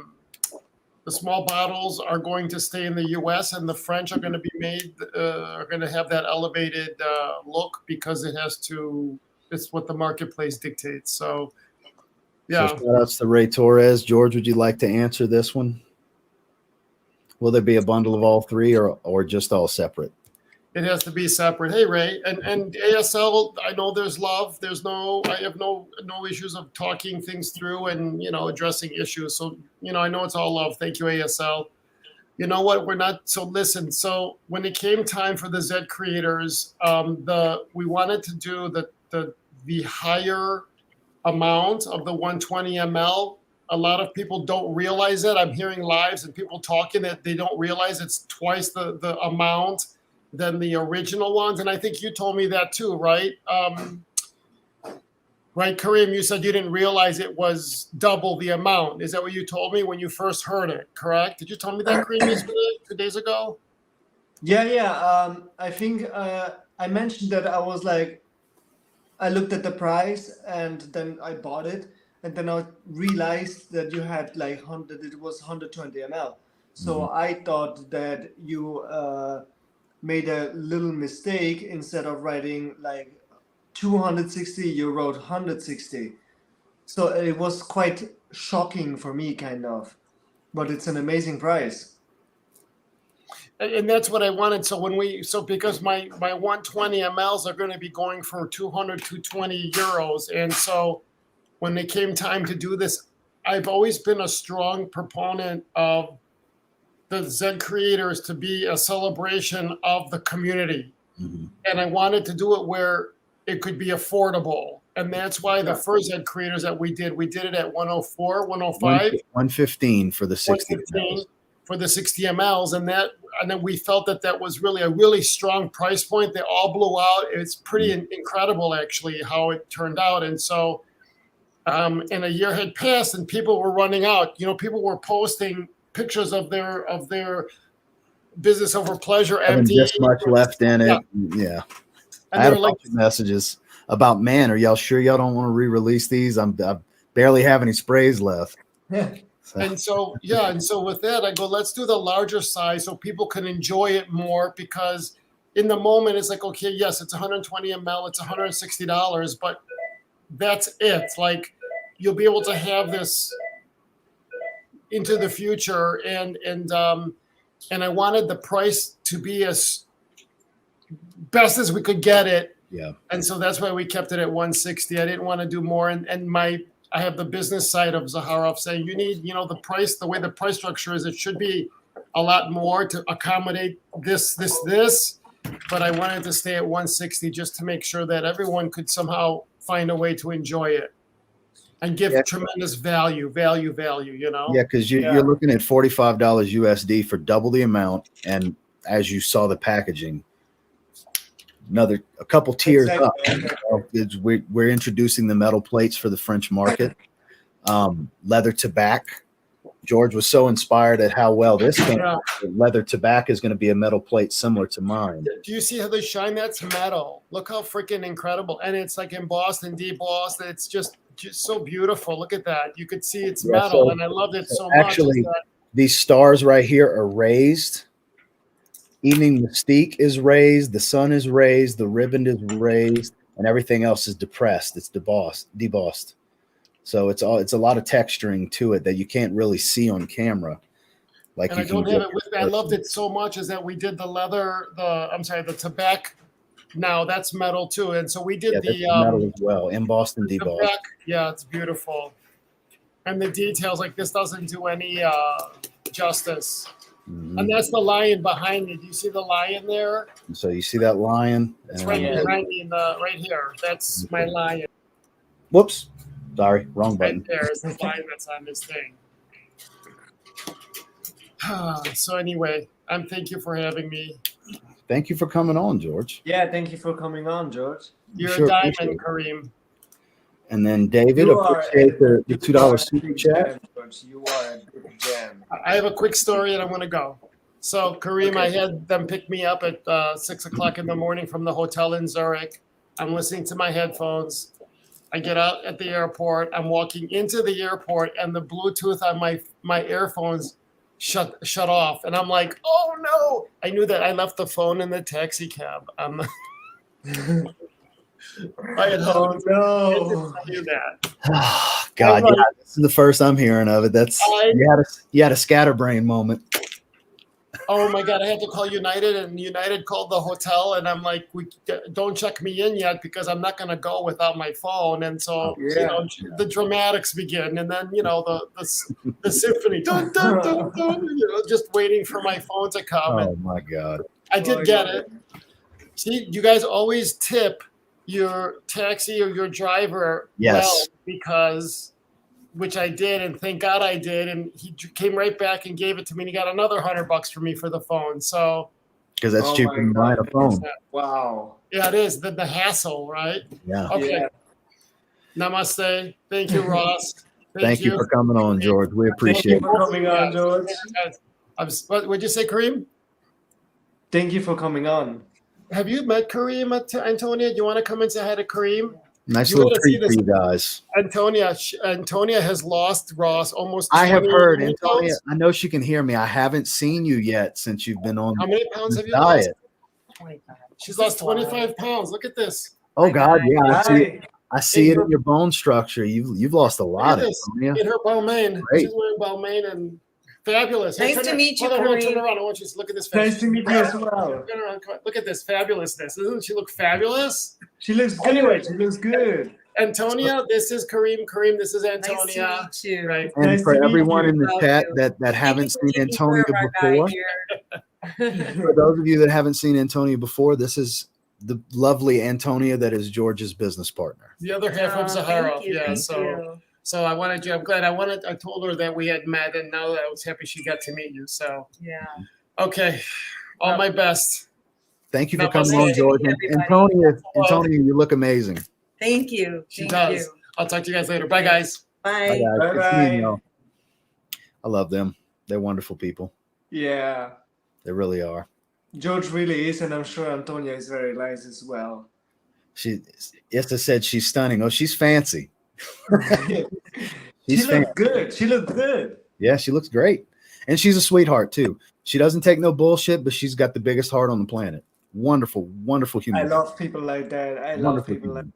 going to stay in the U.S. and the French are going to be are going to have that elevated look because it's what the marketplace dictates. So, yeah. So shout outs to Ray Torres. George, would you like to answer this one? Will there be a bundle of all 3 or just all separate? It has to be separate. Hey, Ray, and ASL, I know there's love. I have no issues of talking things through and, addressing issues. So, I know it's all love. Thank you, ASL. You know what? Listen, so when it came time for the Z creators, we wanted to do the higher amount of the 120 ml. A lot of people don't realize it. I'm hearing lives and people talking that they don't realize it's twice the amount than the original ones. And I think you told me that too, right? Right, Kareem, you said you didn't realize it was double the amount. Is that what you told me when you first heard it, correct? Did you tell me that, Kareem, yesterday, 2 days ago? Yeah. I think I mentioned that I was like, I looked at the price and then I bought it. And then I realized that you had like it was 120 ml. So I thought that you made a little mistake. Instead of writing like 260, you wrote 160. So it was quite shocking for me, kind of. But it's an amazing price. And that's what I wanted. So because my 120 mLs are going to be going for 200 to 20 euros. And so when it came time to do this, I've always been a strong proponent of the Z creators to be a celebration of the community. Mm-hmm. And I wanted to do it where it could be affordable. And that's why the first Z creators that we did it at 104, 105. 115 for the 60 mLs. For the 60 mLs. And then we felt that was really a really strong price point. They all blew out. It's pretty incredible, actually, how it turned out. And so, and a year had passed and people were running out. People were posting pictures of their business over pleasure empty. This much left in it. Yeah. And I had a bunch of messages about, man, are y'all sure y'all don't want to re-release these? I barely have any sprays left. Yeah. And so, yeah, and so with that, I go, let's do the larger size so people can enjoy it more, because in the moment it's like, okay, yes, it's 120 ml, it's $160, but that's it. Like, you'll be able to have this into the future, and I wanted the price to be as best as we could get it. Yeah. And so that's why we kept it at 160. I didn't want to do more. And I have the business side of Zaharoff saying, you need, the price, the way the price structure is, it should be a lot more to accommodate this. But I wanted to stay at 160 just to make sure that everyone could somehow find a way to enjoy it and give tremendous value. Yeah, because you're looking at $45 USD for double the amount. And as you saw the packaging, a couple tiers up. We're introducing the metal plates for the French market. Leather tobacco. George was so inspired at how well this came out. Leather tobacco is going to be a metal plate similar to mine. Do you see how they shine? That's metal. Look how freaking incredible. And it's like embossed and debossed. It's just so beautiful. Look at that. You could see it's metal, and I loved it so much. Actually, these stars right here are raised. Evening Mystique is raised, the sun is raised, the ribbon is raised, and everything else is depressed. It's debossed. So it's a lot of texturing to it that you can't really see on camera. Like, and I don't have it with me. I loved it so much is that we did the tobacco. Now that's metal too, and so we did the metal as well, embossed and debossed. Yeah, it's beautiful, and the details, like, this doesn't do any justice. Mm-hmm. And that's the lion behind me. Do you see the lion there? So you see that lion? It's right behind me, right here. That's my lion. Whoops. Sorry, wrong button. Right there is the lion that's on this thing. So anyway, thank you for having me. Thank you for coming on, George. Yeah, thank you for coming on, George. You're a diamond, Kareem. And then David, appreciate the $2 super chat. You are a good gem. I have a quick story and I'm going to go. So, Kareem, I had them pick me up at 6 o'clock in the morning from the hotel in Zurich. I'm listening to my headphones. I get out at the airport. I'm walking into the airport, and the Bluetooth on my earphones shut off. And I'm like, oh, no. I knew that I left the phone in the taxi cab. I had home. No. I knew that. God, yeah, this is the first I'm hearing of it. You had a scatterbrain moment. Oh my God, I had to call United, and United called the hotel, and I'm like, don't check me in yet because I'm not going to go without my phone. And so, the dramatics begin, and then, the symphony, dun, dun, dun, dun, just waiting for my phone to come. Oh my God. I did get it. See, you guys always tip your taxi or your driver well, because, which I did, and thank God I did, and he came right back and gave it to me, and he got another $100 for me for the phone. So, because that's cheaper than buying a phone. Wow. Yeah, it is the hassle, right? Yeah. Okay. Yeah. Namaste. Thank you, Ross. Thank you for coming on, George. We appreciate it. Thank you for coming on, George. What would you say, Kareem? Thank you for coming on. Have you met Kareem, Antonia? Do you want to come and say hi to Kareem? Nice little treat for you guys. Antonia has lost Ross almost. I have heard, Antonia. I know she can hear me. I haven't seen you yet since you've been on. How many pounds have you lost? 25. She's lost 25 pounds. Look at this. Oh God, yeah. I see it in your bone structure. You've lost a lot. In her Balmain. She's wearing Balmain and fabulous. Nice to meet you, Kareem. Turn Kareem. around. I want you to look at this. Nice to meet you as well. Turn around. Come on. Look at this fabulousness. Doesn't she look fabulous? She looks good. Anyway, she looks good. Antonia, this is Kareem. Kareem, this is Antonia. Nice to meet you. Right. And Nice for to meet everyone you. in the chat that haven't seen Antonia before, for those of you that haven't seen Antonia before, this is the lovely Antonia that is George's business partner. The other half of Zaharoff. Thank you. So I wanted you. I'm glad. I told her that we had met, and now I was happy she got to meet you. So yeah. Okay. All my best. Thank you for coming on, George. And Antonia, you look amazing. Thank you. She does. I'll talk to you guys later. Bye, guys. Bye. Bye, guys. Bye-bye. I love them. They're wonderful people. Yeah. They really are. George really is, and I'm sure Antonia is very nice as well. Esther said she's stunning. Oh, she's fancy. She looked good. She looked good. Yeah, she looks great. And she's a sweetheart too. She doesn't take no bullshit, but she's got the biggest heart on the planet. Wonderful, wonderful human. I love people like that. I love Wonderful people like human.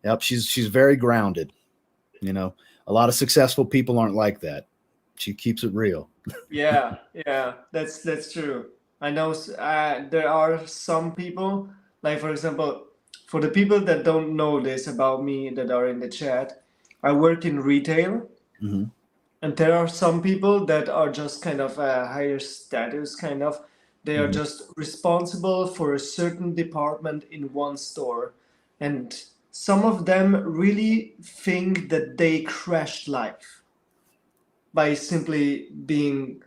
Yep, she's very grounded. You know, a lot of successful people aren't like that. She keeps it real. Yeah, yeah, that's true. I know there are some people, like for example, for the people that don't know this about me that are in the chat, I work in retail, Mm-hmm. and there are some people that are just kind of a higher status, kind of. They are Mhm. just responsible for a certain department in one store, and some of them really think that they crashed life by simply being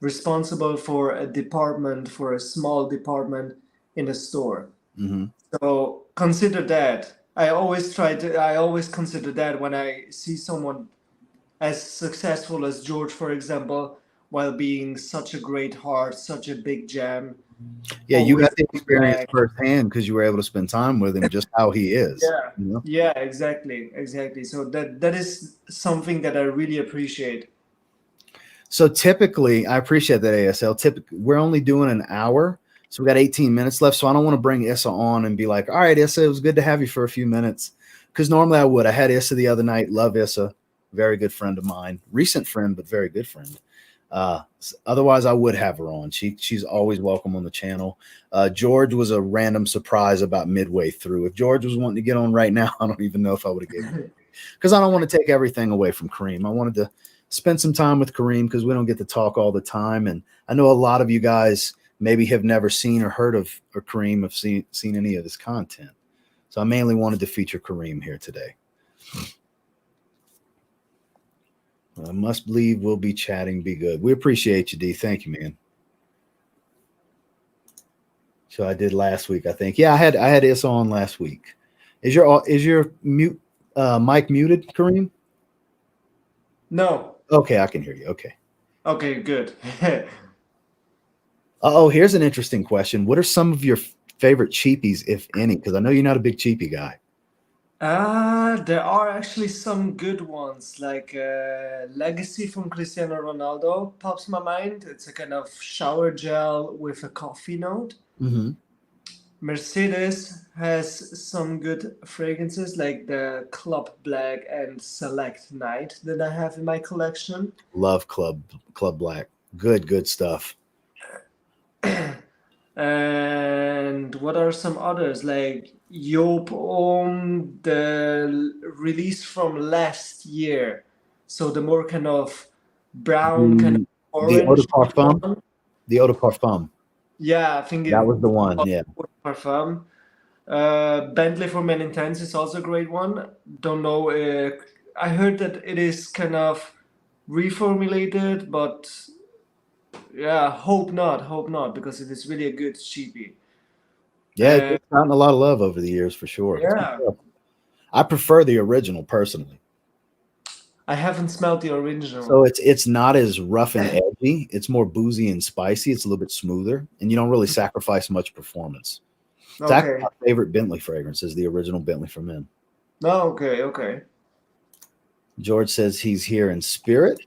responsible for a department, for a small department in a store. Mm-hmm. So consider that. I always consider that when I see someone as successful as George, for example, while being such a great heart, such a big jam. Yeah, you always got the experience back. firsthand because you were able to spend time with him, just how he is. Yeah. You know? Yeah, exactly. So that is something that I really appreciate. So typically, I appreciate that, ASL. Typically, we're only doing an hour, so we got 18 minutes left. So I don't want to bring Issa on and be like, "All right, Issa, it was good to have you for a few minutes," because normally I would. I had Issa the other night. Love Issa, very good friend of mine, recent friend, but very good friend. Otherwise, I would have her on. She's always welcome on the channel. George was a random surprise about midway through. If George was wanting to get on right now, I don't even know if I would have given it, because I don't want to take everything away from Kareem. I wanted to spend some time with Kareem because we don't get to talk all the time. And I know a lot of you guys maybe have never seen or heard of or Kareem, have seen any of his content. So I mainly wanted to feature Kareem here today. I must believe we'll be chatting. Be good. We appreciate you, D. Thank you, man. So I did last week, I think. Yeah, I had Issa on last week. Is your mute mic muted, Kareem? No. Okay, I can hear you. Okay. Okay, good. Oh, here's an interesting question. What are some of your favorite cheapies, if any? Because I know you're not a big cheapie guy. There are actually some good ones, like Legacy from Cristiano Ronaldo pops my mind. It's a kind of shower gel with a coffee note. Mm-hmm. Mercedes has some good fragrances, like the Club Black and Select Night that I have in my collection. Love Club Black. Good stuff. And what are some others, like Joop Om, the release from last year, so the more kind of brown, kind of The Eau de orange Parfum. one. The Eau de Parfum. Yeah, I think That was the one. Yeah. Eau de Parfum. Bentley for Men Intense is also a great one. Don't know. I heard that it is kind of reformulated, but yeah, hope not, because it is really a good cheapie. Yeah, it's gotten a lot of love over the years for sure. Yeah. I prefer the original personally. I haven't smelled the original. So it's not as rough and edgy. It's more boozy and spicy. It's a little bit smoother, and you don't really sacrifice much performance. It's actually my favorite Bentley fragrance is the original Bentley for Men. Oh, okay. George says he's here in spirit.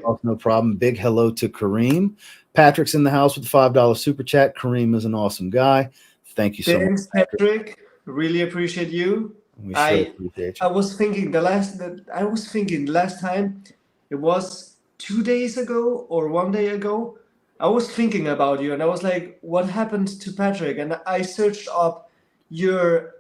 Oh, no problem. Big hello to Kareem. Patrick's in the house with the $5 super chat. Kareem is an awesome guy. Thank you so much. Thanks, Patrick. Really appreciate you. We sure appreciate you. I was thinking last time, it was 2 days ago or 1 day ago. I was thinking about you and I was like, what happened to Patrick? And I searched up your,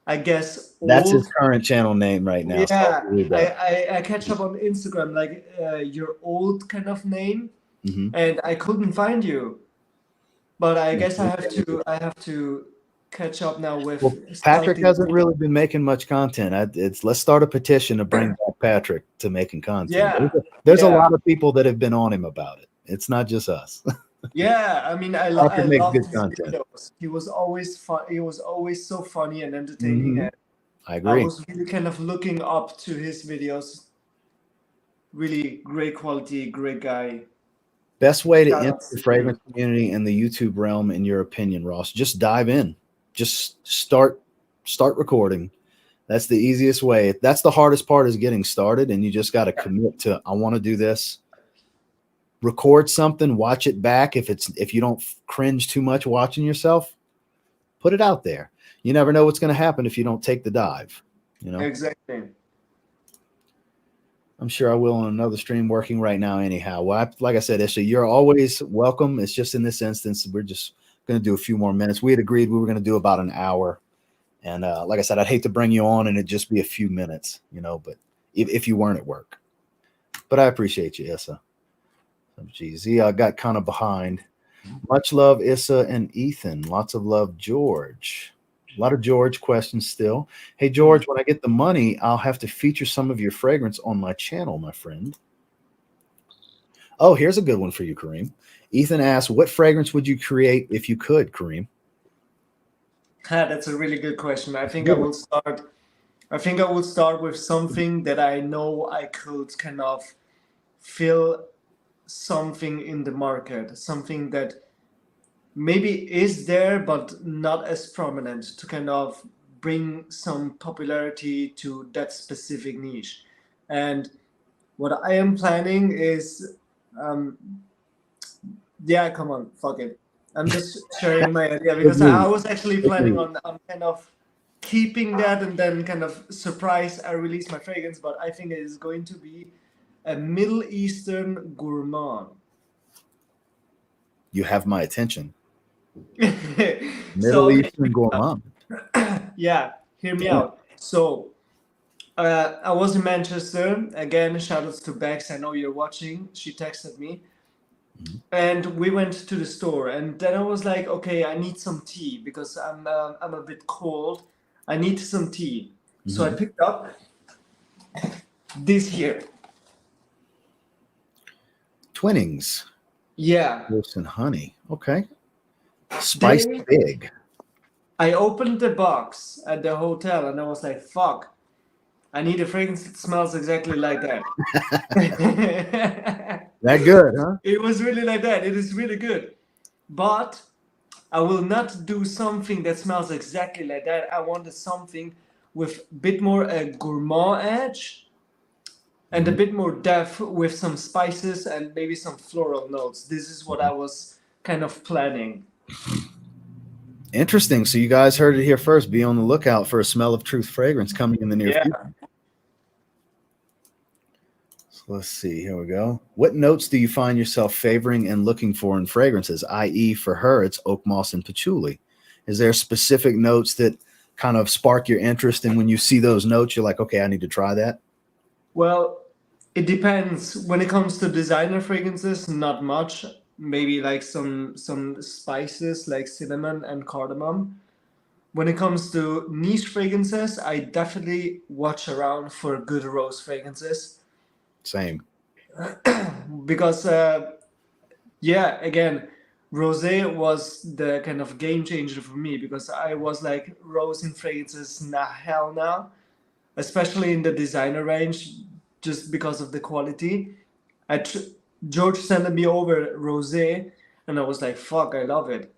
I guess, that's his current channel name right now. Yeah, so I catch up on Instagram, like your old kind of name, and I couldn't find you. But I guess I have to catch up now with. Well, Patrick hasn't really been making much content. Let's start a petition to bring back Patrick to making content. Yeah, there's a lot of people that have been on him about it. It's not just us. Yeah, I mean, I loved his content. videos. He was always fun. He was always so funny and entertaining. And I agree. I was really kind of looking up to his videos. Really great quality, great guy. Best way to enter the fragrance community and the YouTube realm, in your opinion, Ross? Just dive in. Just start recording. That's the easiest way. That's the hardest part, is getting started, and you just got to commit to, I want to do this. Record something, watch it back. If you don't cringe too much watching yourself, put it out there. You never know what's going to happen if you don't take the dive. You know? Exactly. I'm sure I will on another stream working right now anyhow. Well, like I said, Isha, you're always welcome. It's just in this instance, we're just going to do a few more minutes. We had agreed we were going to do about an hour. And like I said, I'd hate to bring you on and it just be a few minutes, you know, but if you weren't at work. But I appreciate you, Issa. Geez, I got kind of behind. Much love, Issa and Ethan. Lots of love, George. A lot of George questions still. Hey, George, when I get the money, I'll have to feature some of your fragrance on my channel, my friend. Oh, here's a good one for you, Kareem. Ethan asks, what fragrance would you create if you could, Kareem? That's a really good question. I think I will start with something that I know I could kind of fill something in the market, something that maybe is there but not as prominent, to kind of bring some popularity to that specific niche. And what I am planning is yeah, come on, fuck it, I'm just sharing my idea, because I was actually planning on kind of keeping that and then kind of surprise I release my fragrance, but I think it is going to be a Middle Eastern gourmand. You have my attention. Middle Eastern gourmand. Yeah, hear me out. So I was in Manchester. Again, shout outs to Bex. I know you're watching. She texted me. And we went to the store. And then I was like, okay, I need some tea because I'm a bit cold. I need some tea. So I picked up this here. Twinings. Yeah. Wilson honey. Okay. Spice big. I opened the box at the hotel and I was like, fuck, I need a fragrance that smells exactly like that. That good, huh? It was really like that. It is really good. But I will not do something that smells exactly like that. I wanted something with a bit more a gourmand edge and a bit more depth with some spices and maybe some floral notes. This is what I was kind of planning. Interesting. So you guys heard it here first. Be on the lookout for a Smell of Truth fragrance coming in the near future. So let's see. Here we go. What notes do you find yourself favoring and looking for in fragrances? I.e., for her, it's oak moss and patchouli. Is there specific notes that kind of spark your interest, and when you see those notes, you're like, okay, I need to try that? Well, it depends. When it comes to designer fragrances, not much. Maybe like some spices like cinnamon and cardamom. When it comes to niche fragrances, I definitely watch around for good rose fragrances. Same. Because, yeah, again, rosé was the kind of game changer for me, because I was like, rose in fragrances, nah, hell no. Especially in the designer range, just because of the quality. George sent me over rosé, and I was like, "Fuck, I love it."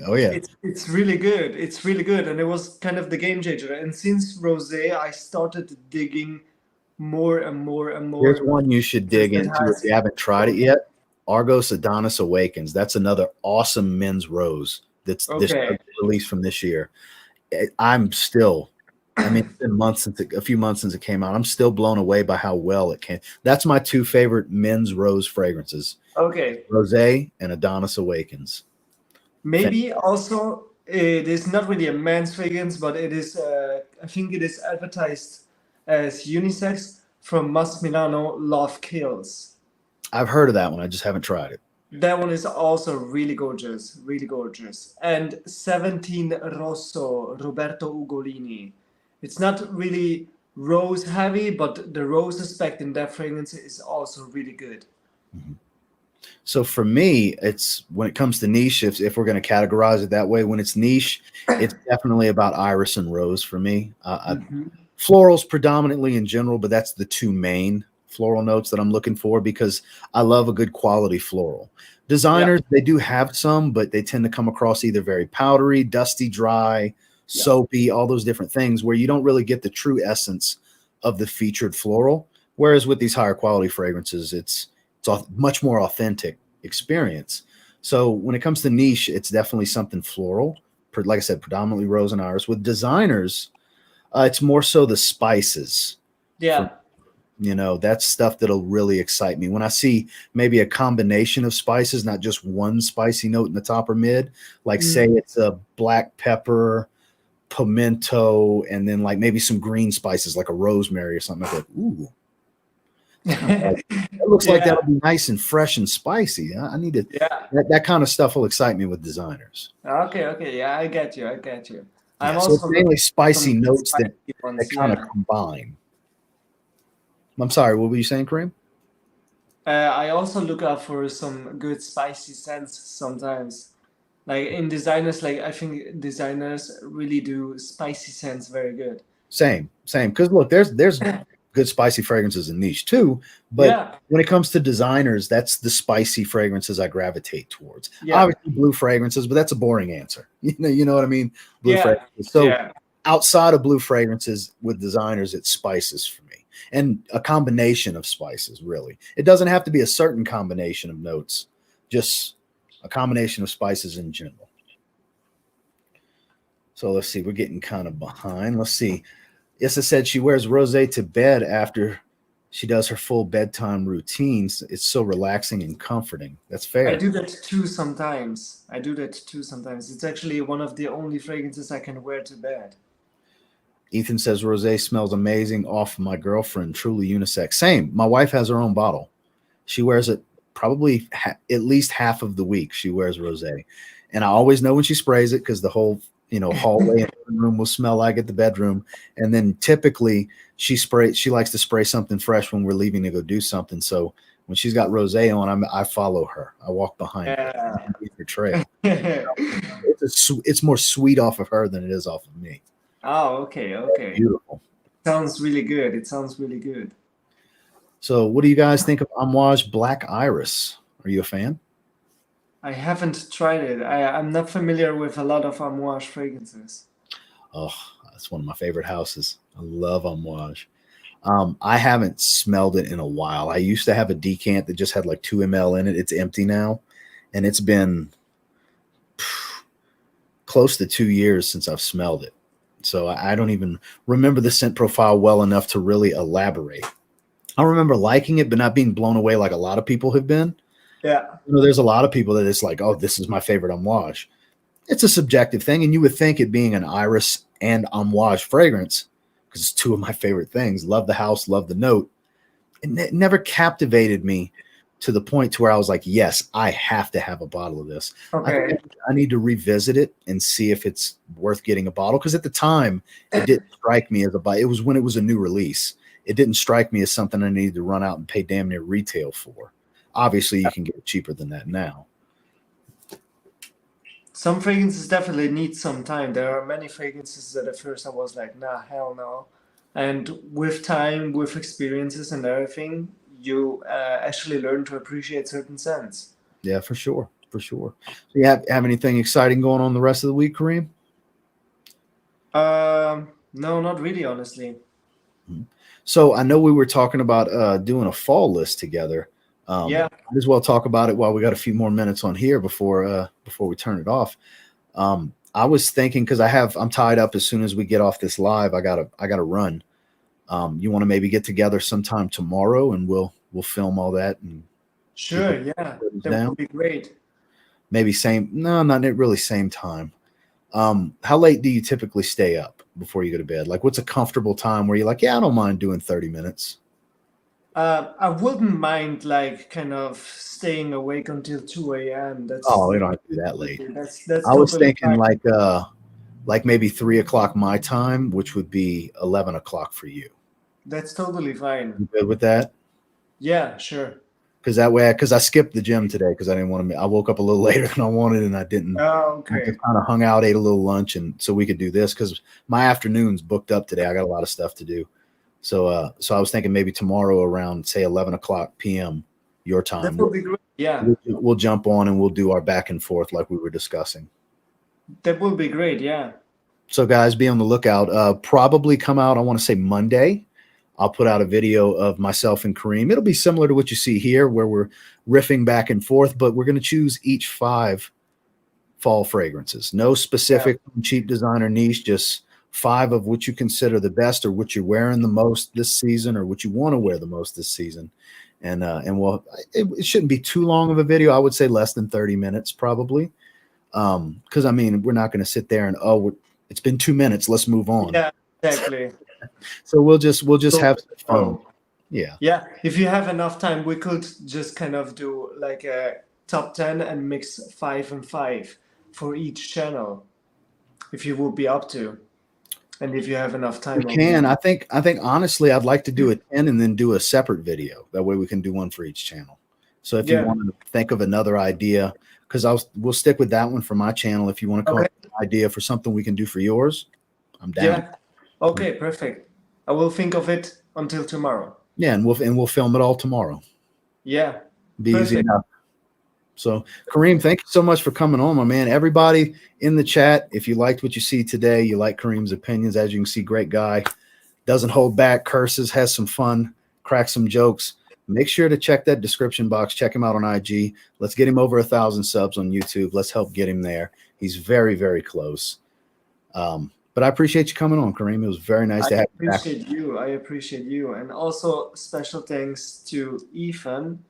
Oh yeah, it's really good. It's really good, and it was kind of the game changer. And since rosé, I started digging more and more and more. Here's one you should dig into if you haven't tried it yet. Argos Adonis Awakens. That's another awesome men's rose that's released from this year. I'm still. I mean, it's been a few months since it came out. I'm still blown away by how well it came. That's my two favorite men's rose fragrances. Okay. Rosé and Adonis Awakens. Maybe also it is not really a men's fragrance, but it is. I think it is advertised as unisex from Mas Milano. Love Kills. I've heard of that one. I just haven't tried it. That one is also really gorgeous, really gorgeous. And 17 Rosso, Roberto Ugolini. It's not really rose heavy, but the rose aspect in that fragrance is also really good. Mm-hmm. So for me, it's when it comes to niche, if we're going to categorize it that way, when it's niche, it's definitely about iris and rose for me. Florals predominantly in general, but that's the two main floral notes that I'm looking for, because I love a good quality floral. Designers, they do have some, but they tend to come across either very powdery, dusty, dry, soapy, all those different things where you don't really get the true essence of the featured floral. Whereas with these higher quality fragrances, it's a much more authentic experience. So when it comes to niche, it's definitely something floral. Like I said, predominantly rose and iris. With designers, it's more so the spices. Yeah. That's stuff that'll really excite me when I see maybe a combination of spices, not just one spicy note in the top or mid. Like say it's a black pepper, pimento, and then like maybe some green spices like a rosemary or something like that. Ooh, it looks like that'll be nice and fresh and spicy. I need to. Yeah. That kind of stuff will excite me with designers. Okay. Yeah, I get you. I'm So it's also mainly spicy notes spicy that ones, kind of combine. I'm sorry, what were you saying, Kareem? I also look out for some good spicy scents sometimes. Like in designers, like I think designers really do spicy scents very good. Same. Because look, there's good spicy fragrances in niche too, but when it comes to designers, that's the spicy fragrances I gravitate towards. Obviously, blue fragrances, but that's a boring answer. You know what I mean? Blue fragrances. So outside of blue fragrances with designers, it's spices for me, and a combination of spices. Really, it doesn't have to be a certain combination of notes, just a combination of spices in general. So let's see, we're getting kind of behind. Let's see. Issa said she wears rosé to bed after she does her full bedtime routines. It's so relaxing and comforting. That's fair. I do that too sometimes. It's actually one of the only fragrances I can wear to bed. Ethan says rosé smells amazing off my girlfriend. Truly unisex. Same. My wife has her own bottle. She wears it probably at least half of the week. She wears rosé, and I always know when she sprays it because the whole hallway and room will smell like at the bedroom. And then typically she likes to spray something fresh when we're leaving to go do something. So when she's got rosé on, I follow her. I walk behind her trail. It's more sweet off of her than it is off of me. Oh, okay. That's beautiful. Sounds really good. So what do you guys think of Amouage Black Iris? Are you a fan? I haven't tried it. I'm not familiar with a lot of Amouage fragrances. Oh, that's one of my favorite houses. I love Amouage. I haven't smelled it in a while. I used to have a decant that just had like 2 ml in it. It's empty now. And it's been close to 2 years since I've smelled it. So I don't even remember the scent profile well enough to really elaborate. I remember liking it, but not being blown away like a lot of people have been. Yeah. There's a lot of people that it's like, oh, this is my favorite Amouage. It's a subjective thing, and you would think it being an iris and Amouage fragrance, because it's 2 of my favorite things. Love the house, love the note. It never captivated me to the point to where I was like, yes, I have to have a bottle of this. Okay. I need to revisit it and see if it's worth getting a bottle, because at the time it didn't strike me as a bottle. It was when it was a new release. It didn't strike me as something I needed to run out and pay damn near retail for. Obviously, you can get it cheaper than that now. Some fragrances definitely need some time. There are many fragrances that at first I was like, nah, hell no. And with time, with experiences and everything, you actually learn to appreciate certain scents. Yeah, for sure. Do you have anything exciting going on the rest of the week, Kareem? No, not really, honestly. So I know we were talking about doing a fall list together. Might as well talk about it while we got a few more minutes on here before we turn it off. I was thinking, because I'm tied up as soon as we get off this live. I gotta run. You want to maybe get together sometime tomorrow and we'll film all that and sure, yeah, that would be great. Maybe not really same time. How late do you typically stay up before you go to bed? Like, what's a comfortable time where you're like, yeah, I don't mind doing 30 minutes? I wouldn't mind like kind of staying awake until 2 a.m. We don't have to do that late. That's I was totally thinking fine. like maybe 3 o'clock my time, which would be 11 o'clock for you. That's totally fine. You good with that? Yeah, sure. Because I skipped the gym today because I didn't want to. I woke up a little later than I wanted, and I didn't. Oh, okay. I just kind of hung out, ate a little lunch, and so we could do this because my afternoon's booked up today. I got a lot of stuff to do. So I was thinking maybe tomorrow around, say, 11 o'clock p.m. your time. That would be great. Yeah. We'll jump on and we'll do our back and forth like we were discussing. That would be great. Yeah. So guys, be on the lookout. Probably come out, I want to say Monday. I'll put out a video of myself and Kareem. It'll be similar to what you see here, where we're riffing back and forth, but we're going to choose each 5 fall fragrances. No specific cheap designer niche, just 5 of what you consider the best, or what you're wearing the most this season, or what you want to wear the most this season. And it shouldn't be too long of a video. I would say less than 30 minutes probably. Because I mean, we're not going to sit there and it's been 2 minutes, let's move on. Yeah, exactly. So we'll just have some fun. Yeah. If you have enough time, we could just kind of do like a top 10 and mix 5 and 5 for each channel, if you would be up to, and if you have enough time. We can. I think honestly, I'd like to do a 10 and then do a separate video. That way we can do one for each channel. So if you want to think of another idea, because we'll stick with that one for my channel. If you want to call it an idea for something we can do for yours, I'm down. Yeah. Okay, perfect. I will think of it until tomorrow. Yeah, and we'll film it all tomorrow. Yeah. Be easy enough. So Kareem, thank you so much for coming on, my man. Everybody in the chat, if you liked what you see today, you like Kareem's opinions, as you can see, great guy, doesn't hold back, curses, has some fun, cracks some jokes. Make sure to check that description box. Check him out on IG. Let's get him over 1,000 subs on YouTube. Let's help get him there. He's very, very close. But I appreciate you coming on, Kareem. It was very nice to have you back. I appreciate you. And also special thanks to Ethan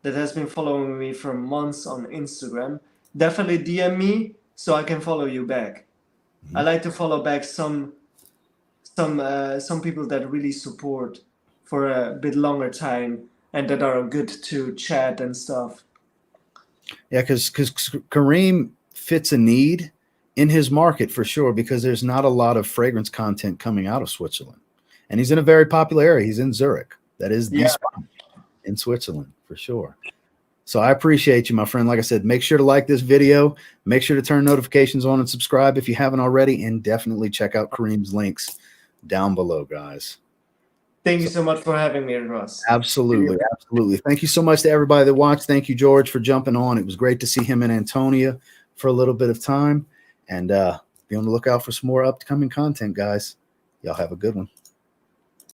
that has been following me for months on Instagram. Definitely DM me so I can follow you back. I like to follow back some people that really support for a bit longer time and that are good to chat and stuff. Yeah, because Kareem fits a need in his market for sure, because there's not a lot of fragrance content coming out of Switzerland. And he's in a very popular area. He's in Zurich. That is the spot in Switzerland for sure. So I appreciate you, my friend. Like I said, make sure to like this video. Make sure to turn notifications on and subscribe if you haven't already. And definitely check out Kareem's links down below, guys. Thank you so much for having me, Ross. Absolutely. Absolutely. Thank you so much to everybody that watched. Thank you, George, for jumping on. It was great to see him in Antonia for a little bit of time. And be on the lookout for some more upcoming content, guys. Y'all have a good one.